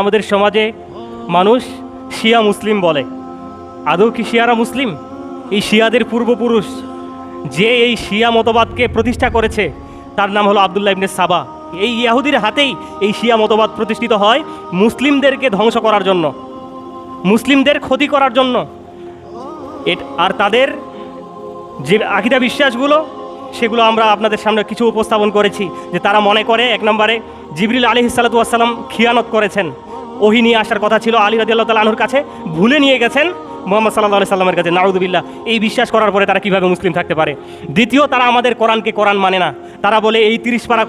আমাদের সমাজে মানুষ শিয়া মুসলিম বলে। আদৌ কি শিয়ারা মুসলিম? এই শিয়াদের পূর্বপুরুষ যে এই শিয়া মতবাদকে প্রতিষ্ঠা করেছে তার নাম হলো আবদুল্লাহ ইবনে সাবা। এই ইয়াহুদির হাতেই এই শিয়া মতবাদ প্রতিষ্ঠিত হয় মুসলিমদেরকে ধ্বংস করার জন্য, মুসলিমদের ক্ষতি করার জন্য। আর তাদের যে আকীদা বিশ্বাসগুলো সেগুলো আমরা আপনাদের সামনে কিছু উপস্থাপন করেছি। যে তারা মনে করে এক নম্বরে জিবরিল আলাইহিস সালাতু ওয়াস সালাম খিয়ানত করেছেন, ওহী নিয়ে আসার কথা ছিল আলী রাদিয়াল্লাহু তাআলা আনহুর কাছে, ভুলে নিয়ে গেছেন মুহাম্মদ সাল্লাল্লাহু আলাইহি সাল্লামের কাছে। নাউযুবিল্লাহ। এই বিশ্বাস করার পরে তারা কিভাবে মুসলিম থাকতে পারে? দ্বিতীয়, তারা আমাদের কোরআনকে কোরআন মানে না। তারা বলে এই 30 পারা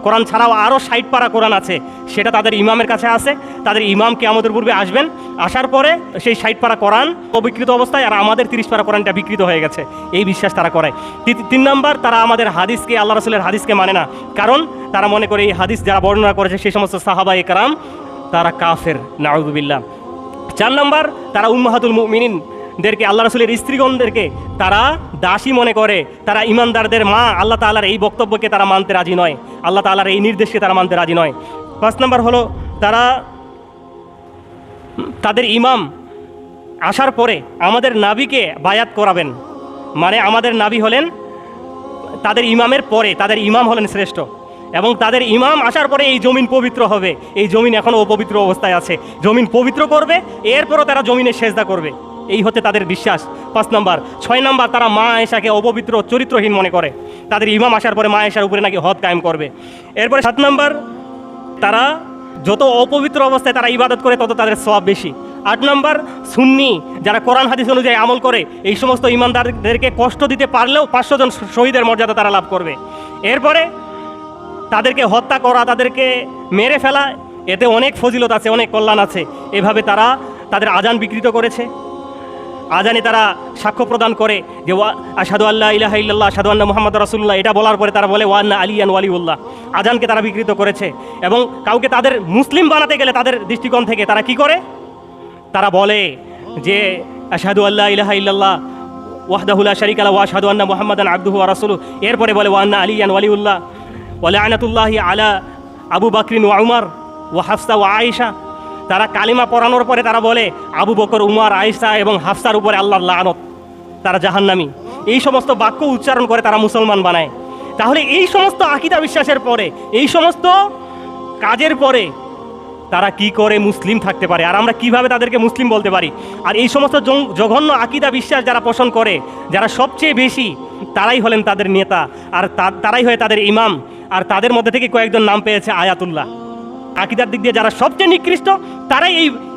কোরআন ছাড়াও আরও 60 পারা কোরআন আছে, সেটা তাদের ইমামের কাছে আছে। তাদের ইমাম কিয়ামতের পূর্বে আসবেন, আসার পরে সেই 60 পারা কোরআন অবিকৃত অবস্থায়, আর আমাদের 30 পারা কোরআনটা বিকৃত হয়ে গেছে। এই বিশ্বাস তারা করে। 3 নম্বর, তারা আমাদের হাদিসকে, আল্লাহ রাসূলের হাদিসকে মানে না। কারণ তারা মনে করে এই হাদিস যারা বর্ণনা করেছে সেই সমস্ত সাহাবা একরাম তারা কাফের, নাউযুবিল্লাহ। 4 নম্বর, তারা উম্মাহাতুল মুমিনিনদেরকে, আল্লাহ রাসূলের স্ত্রীগণদেরকে তারা দাসী মনে করে। তারা ইমানদারদের মা। আল্লাহ তাআলার এই বক্তব্যকে তারা মানতে রাজি নয়, আল্লাহ তাআলার এই নির্দেশকে তারা মানতে রাজি নয়। 5 নম্বর হলো তারা তাদের ইমাম আসার পরে আমাদের নাবিকে বায়াত করাবেন, মানে আমাদের নাবি হলেন তাদের ইমামের পরে, তাদের ইমাম হলেন শ্রেষ্ঠ, এবং তাদের ইমাম আসার পরে এই জমিন পবিত্র হবে। এই জমিন এখনও অপবিত্র অবস্থায় আছে, জমিন পবিত্র করবে, এরপরও তারা জমিনে সেজদা করবে। এই হচ্ছে তাদের বিশ্বাস। 5 নম্বর। 6 নম্বর, তারা মা আয়েশাকে অপবিত্র, চরিত্রহীন মনে করে। তাদের ইমাম আসার পরে মা আয়েশার উপরে নাকি হদ কায়েম করবে। এরপরে 7 নম্বর, তারা যত অপবিত্র অবস্থায় তারা ইবাদত করে তত তাদের সওয়াব বেশি। 8 নম্বর, সুন্নি যারা কোরআন হাদিস অনুযায়ী আমল করে এই সমস্ত ইমানদারদেরকে কষ্ট দিতে পারলেও 500 জন শহীদের মর্যাদা তারা লাভ করবে। এরপরে তাদেরকে হত্যা করা, তাদেরকে মেরে ফেলা, এতে অনেক ফজিলত আছে, অনেক কল্যাণ আছে। এভাবে তারা তাদের আজান বিকৃত করেছে। আজানে তারা সাক্ষ্য প্রদান করে যে আশহাদু আল্লা ইলাহা ইল্লাল্লাহ আশহাদু আন্না মুহাম্মাদুর রাসূলুল্লাহ, এটা বলার পরে তারা বলে ওয়ান্না আলিয়ান ওয়ালিউল্লাহ। আজানকে তারা বিকৃত করেছে। এবং কাউকে তাদের মুসলিম বানাতে গেলে তাদের দৃষ্টিকোণ থেকে তারা কি করে? তারা বলে যে আশহাদু আল্লা ইলাহা ইল্লাল্লাহ ওয়াহদাহু লা শারীকা লাহু ওয়া আশহাদু আন্না মুহাম্মাদান আবদুহু ওয়া রাসূলুহু। এরপরে বলে ওয়ান্না আলিয়ান ওয়ালিউল্লাহ ওয়া লা'নাতুল্লাহি আলা আবু বকর ওয়া উমর ওয়া হাফসা ওয়া আয়েশা। তারা কালিমা পড়ানোর পরে তারা বলে আবু বকর, উমর, আয়েশা এবং হাফসার উপরে আল্লাহর লানত, তারা জাহান্নামী। এই সমস্ত বাক্য উচ্চারণ করে তারা মুসলমান বানায়। তাহলে এই সমস্ত আকীদা বিশ্বাসের পরে, এই সমস্ত কাজের পরে তারা কি করে মুসলিম থাকতে পারে? আর আমরা কিভাবে তাদেরকে মুসলিম বলতে পারি? আর এই সমস্ত জঘন্য আকীদা বিশ্বাস যারা পোষণ করে, যারা সবচেয়ে বেশি, তারাই হলেন তাদের নেতা, আর তারাই হয় তাদের ইমাম। আর তাদের মধ্যে থেকে কয়েকজন নাম পেয়েছে আয়াতুল্লাহ। আকীদার দিক দিয়ে যারা সবচেয়ে নিকৃষ্ট, তারাই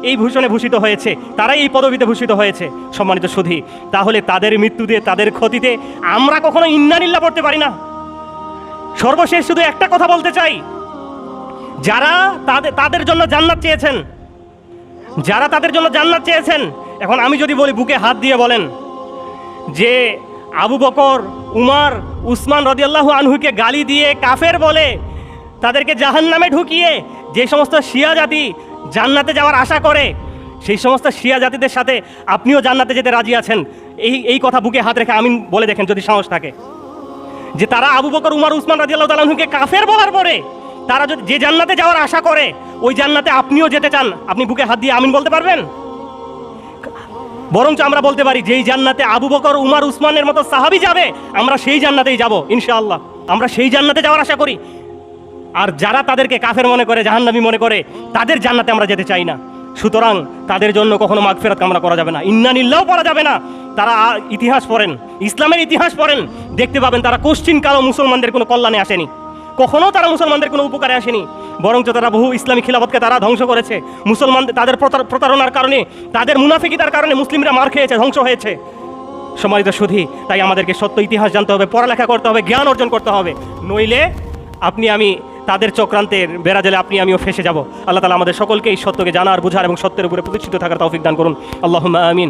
এই ভূষণে ভূষিত হয়েছে, তারাই এই পদবিতে ভূষিত হয়েছে। সম্মানিত সুধী, তাহলে তাদের মৃত্যুতে, তাদের ক্ষতিতে আমরা কখনো ইন্না লিল্লাহ পড়তে পারি না? সর্বশেষ শুধু একটা কথা বলতে চাই, যারা তাদের জন্য জান্নাত চেয়েছেন, যারা তাদের জন্য জান্নাত চেয়েছেন, এখন আমি যদি বলি, বুকে হাত দিয়ে বলেন যে আবু বকর, উমর, উসমান রাদিয়াল্লাহু আনহুকে গালি দিয়ে কাফের বলে তাদেরকে জাহান্নামে ঢুকিয়ে যে সমস্ত শিয়া জাতি জান্নাতে যাওয়ার আশা করে, সেই সমস্ত শিয়া জাতিদের সাথে আপনিও জান্নাতে যেতে রাজি আছেন? এই কথা বুকে হাত রেখে আমিন বলে দেখেন যদি সাহস থাকে। যে তারা আবু বকর, উমর, উসমান রাদিয়াল্লাহু তাআলা আনহুকে কাফের বলার পরে তারা যদি যে জান্নাতে যাওয়ার আশা করে, ওই জান্নাতে আপনিও যেতে চান, আপনি বুকে হাত দিয়ে আমিন বলতে পারবেন? বরঞ্চ আমরা বলতে পারি, যেই জান্নাতে আবু বকর, উমর, উসমানের মতো সাহাবী যাবে, আমরা সেই জান্নাতেই যাব ইনশাআল্লাহ। আমরা সেই জান্নাতে যাওয়ার আশা করি। আর যারা তাদেরকে কাফের মনে করে, জাহান্নামী মনে করে, তাদের জান্নাতে আমরা যেতে চাই না। সুতরাং তাদের জন্য কখনো মাগফিরাত কামনা করা যাবে না, ইন্না লিল্লাহ পড়া যাবে না। তারা ইতিহাস পড়েন, ইসলামের ইতিহাস পড়েন, দেখতে পাবেন তারা কোশ্চিন কালো মুসলমানদের কোনো কল্যাণে আসেনি, কখনো তারা মুসলমানদের কোনো উপকারে আসেনি। বরঞ্চ তারা বহু ইসলামী খিলাফতকে তারা ধ্বংস করেছে। মুসলমানদের তাদের প্রতারণার কারণে, তাদের মুনাফিকিতার কারণে মুসলিমরা মার খেয়েছে, ধ্বংস হয়েছে। সম্মানিত সুধী, তাই আমাদেরকে সত্য ইতিহাস জানতে হবে, পড়ালেখা করতে হবে, জ্ঞান অর্জন করতে হবে। নইলে আমি তাদের চক্রান্তের বেড়াজালে আমিও ফেসে যাব। আল্লাহ তাআলা আমাদের সকলকে এই সত্যকে জানার, বুঝার এবং সত্যের উপরে প্রতিষ্ঠিত থাকার তৌফিক দান করুন। আল্লাহুম্মা আমিন।